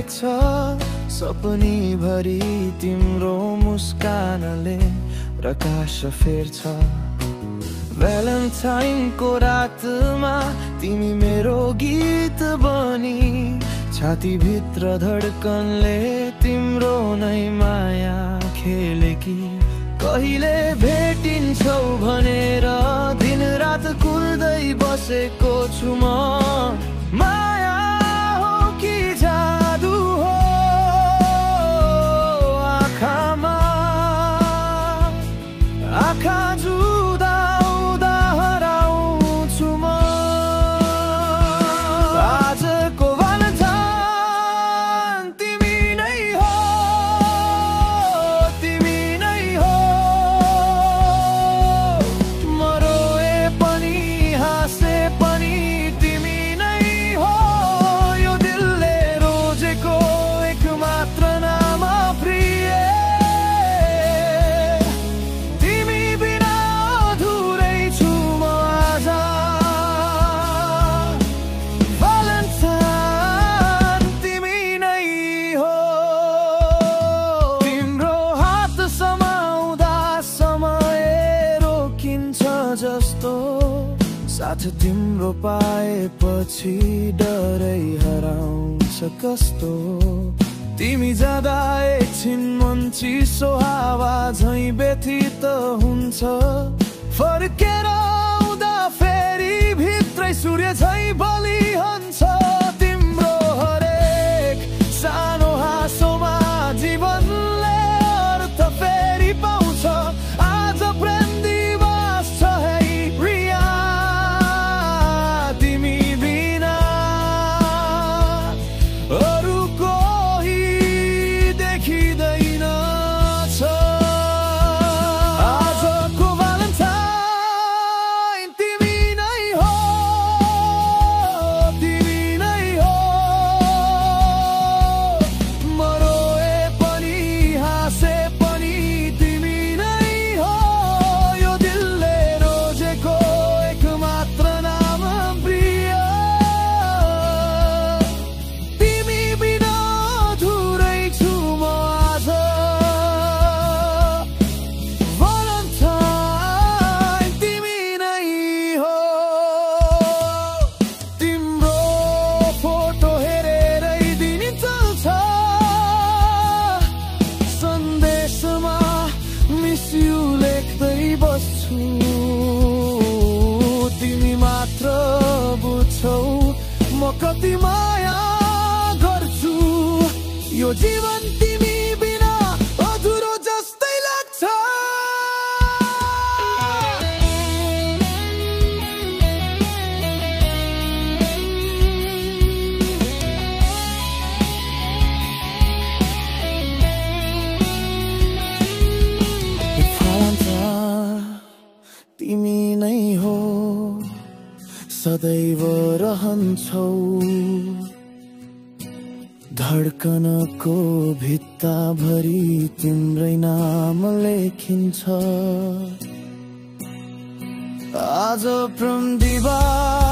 देख्छ सपनी भरि तिम्रो मुस्कानले प्रकाश फेर्छ। भ्यालेन्टाइनको रातमा तिमी मेरो गीत बनी छातीभित्र धड्कनले तिम्रो नै माया खेलेकी। कहिले भेटिन्छौ भनेर दिन रात कुर्दै बसेको छु म। माया हो कि जादु हो आँखामा, आँखा जुदाउँदा हराउँछु म। आजको भ्यालेन्टाइन तिमी नै हो, तिमी नै हो। म रोए पनि हाँसे पनि तिमी नै हो। यो दिलले रोजेको एक मात्र नाम प्रिय। तिमी बिना अधुरै छु म आज। भ्यालेन्टाइन तिमी नै हो। तिम्रो हात समाउँदा समय रोकिन्छ जस्तो, साथ तिम्रो पाएपछि डरै हराउँछ कस्तो। तिमी जाँदा एकछिन मन चिसो हावा झैँ व्यथित हुन्छ। फर्केर आउँदा फेरि भित्रै सूर्य झैँ बलिहन्छ। तिम्रो हरेक सानो हाँसोमा जीवनले अर्थ फेरि पाउँछ। आज प्रेम दिवस छ है प्रिया, तिमी बिना अरू कोही देखिँदैन छ। आजको भ्यालेन्टाइन तिमी नै हो, तिमी नै हो। म रोए पनि हाँसे पनि तिमी नै हो। यो दिलले रोजेको एक मात्र नाम प्रिय। तिमी बिना अधुरै छु म आज। भ्यालेन्टाइन तिमी नै हो। तिम्रो फोटो हेरेरै दिन चल्छ। सन्देशमा मिस यु लेख्दै बस्छु। तिमी मात्र बुझ्छौ म कति माया गर्छु। यो जीवन तिमी बिना अधुरो जस्तै लाग्छ। भ्यालेन्टाइन तिमी नै हो, सदैव रहन्छौ। धड्कनको भित्ताभरि तिम्रै नाम लेखिन्छ। आज प्रेम दिवस